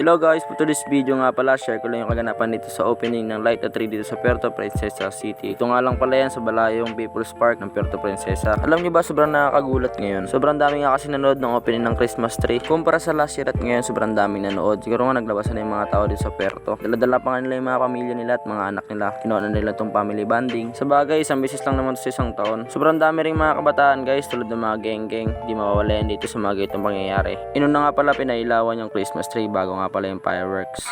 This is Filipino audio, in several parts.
Hello guys, for today's video nga pala, share ko lang yung kaganapan dito sa opening ng Light at 3 dito sa Puerto Princesa City. Ito nga lang pala yan sa Balayong People's Park ng Puerto Princesa. Alam nyo ba, sobrang nakakagulat ngayon. Sobrang dami nga kasi nanood ng opening ng Christmas tree. Kumpara sa last year at ngayon, sobrang daming nanood. Siguro nga naglabasan na yung mga tao dito sa Puerto. Dala-dala pa nga nila yung mga pamilya nila at mga anak nila. Kinuha na nila itong family bonding. Sa bagay, isang beses lang naman sa isang taon. Sobrang dami ring mga kabataan guys, tulad ng mga geng-geng. Di mawawala yan dito sa mga ganitong pangyayari. Inuna nga pala pinailawan yung Christmas tree bago nga pala yung fireworks.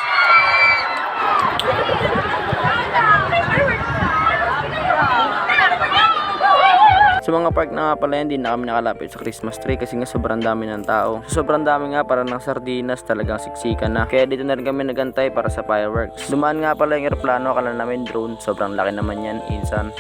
Sa mga park na nga pala yan, di na kami nakalapit sa Christmas tree kasi nga sobrang dami ng tao. Sobrang dami nga, para ng sardinas, talagang siksikan na. Kaya dito na rin kami nagantay para sa fireworks. Dumaan nga pala yung aeroplano, akala namin drone. Sobrang laki naman yan, insan.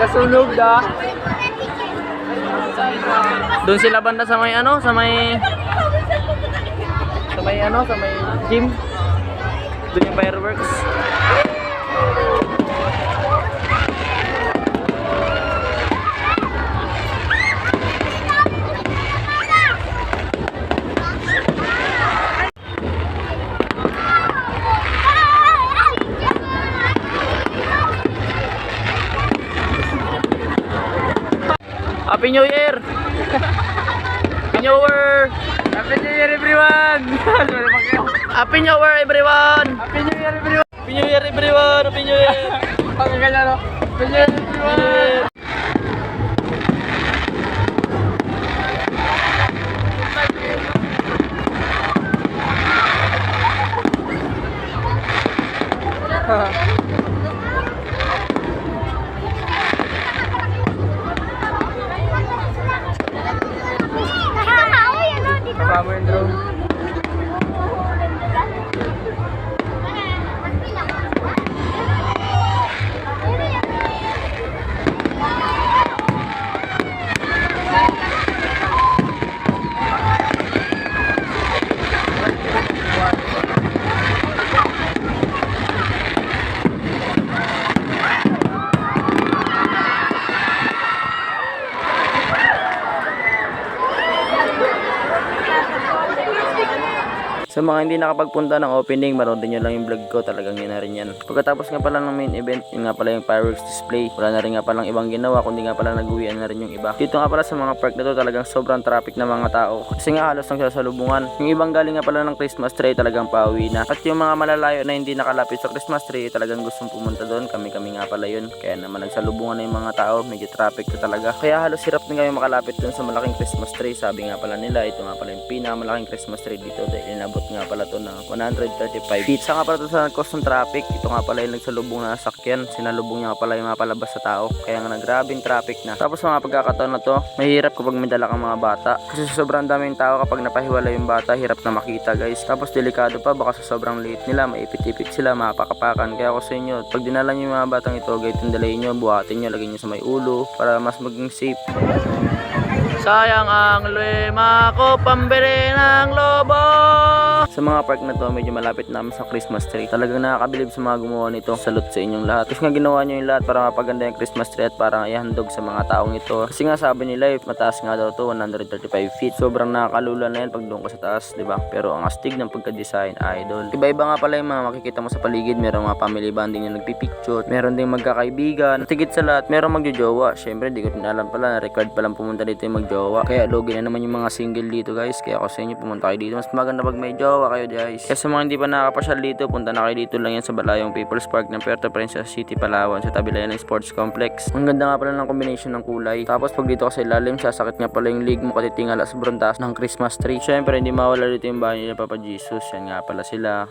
Nasunog na. Doon sila banda sa may sa may gym. Doon yung fireworks. Happy New Year! Happy New Year! Happy New Year everyone! Happy New Year everyone! Happy New Year everyone! Happy New Year everyone! Happy New Year! Pagkaganyan no? Happy New Year everyone! Kasama yung drone. Sa mga hindi nakapagpunta ng opening, manoodin nyo lang yung vlog ko, talagang yun na rin yan. Pagkatapos nga pala ng main event, yun nga pala yung fireworks display. Wala na rin nga palang ibang ginawa, kundi nga pala nag-uwian na rin yung iba. Dito nga pala sa mga park na to, talagang sobrang traffic na mga tao. Kasi nga halos nang sasalubungan. Yung ibang galing nga pala ng Christmas tree, talagang pauwi na. At yung mga malalayo na hindi nakalapit sa Christmas tree, talagang gustong pumunta doon. Kami nga pala yun. Kaya naman nagsalubungan na yung mga tao, medyo traffic na talaga. Kaya halos hirap din kami makalapit doon sa malaking Christmas tree. Sabi nga pala nila, ito nga pala yung pinakamalaking Christmas tree dito dahil inabot nga pala to na 135 feet. Sa nga pala ito sa cost ng traffic, ito nga pala yung nagsalubong na sakyan. Sinalubong niya nga pala yung mga palabas sa tao. Kaya nga nagrabing traffic na. Tapos sa mga pagkakataon na to, mahirap kapag may dala kang mga bata. Kasi sa sobrang daming tao, kapag napahiwala yung bata, hirap na makita guys. Tapos delikado pa, baka sa sobrang liit nila, maipit-ipit sila, mapakapakan. Kaya ako sa inyo, pag dinala nyo yung mga batang ito, gaytong dalayin nyo, buhatin nyo, lagyan nyo sa may ulo para mas maging safe. Sayang ang lima ko, pambili ng lobo. Sa mga park na to, medyo malapit namin sa Christmas tree. Talagang nakakabilib sa mga gumawa nito. Salute sa inyong lahat. Kasi nga ginawa nyo yung lahat para mapaganda yung Christmas tree at parang ihandog sa mga taong ito. Kasi nga sabi nila, mataas nga daw to, 135 feet. Sobrang nakakalula na yan pag doon ka sa taas, diba? Pero ang astig ng pagka-design, idol. Iba-iba nga pala yung mga makikita mo sa paligid. Meron mga family bonding na nagpipicture. Meron ding magkakaibigan. Tigit sa lahat, meron magjojowa. Syempre, di ko rin alam pala na required palang pumunta dito yung magjowa. Kaya logi na naman yung mga single dito guys. Kaya ako sa inyo, pumunta kayo dito. Mas maganda pag may jowa kayo guys. Kaya sa mga hindi pa nakakapasyal dito, punta na kayo dito lang yan sa Balayong People's Park ng Puerto Princesa City, Palawan, sa tabi lang ng Sports Complex. Ang ganda nga pala ng combination ng kulay. Tapos pag dito ka sa ilalim, sasakit nga pala yung leg mo katitingala sa brontas ng Christmas tree. Syempre, hindi mawala dito yung bahay nila Papa Jesus. Yan nga pala sila.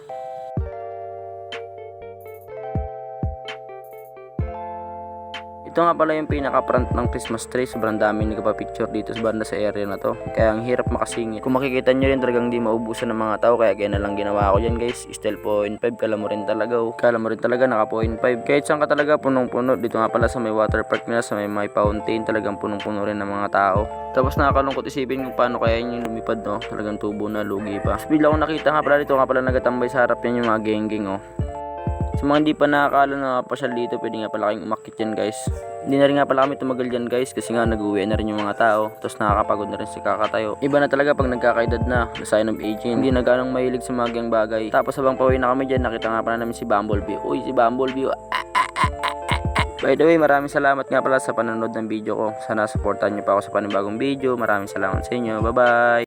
Ito nga pala yung pinaka-front ng Christmas tree. Sobrang dami nagpa-picture dito sa banda sa area na to. Kaya ang hirap makasingit. Kung makikita nyo rin talagang di maubusan ng mga tao. Kaya na lang ginawa ko dyan guys. Still 0.5. Kala mo rin talaga. Kala mo rin talaga naka 0.5. Kahit saan ka talaga punong-puno. Dito nga pala sa may water park nila, sa may fountain. Talagang punong-puno rin ng mga tao. Tapos nakakalungkot isipin kung paano kaya yun yung lumipad, no? Talagang tubo na, lugi pa. Tapos bigla ko nakita nga pala dito nga pala nagatambay sa harap yan yung mga geng-geng, oh. Sa mga hindi pa nakakala na pasyal dito, pwede nga pala kayong umakyat dyan guys. Hindi na rin nga pala kami tumagal dyan guys kasi nga nag-uwi na rin yung mga tao. Tapos nakakapagod na rin si kakatayo. Iba na talaga pag nagkakaedad na, the sign of aging. Hindi na ganong mahilig sa mga gang bagay. Tapos habang pauwi na kami dyan, nakita nga pala namin si Bumblebee. Uy, si Bumblebee. By the way, maraming salamat nga pala sa panonood ng video ko. Sana supportan nyo pa ako sa panibagong video. Maraming salamat sa inyo. Bye bye!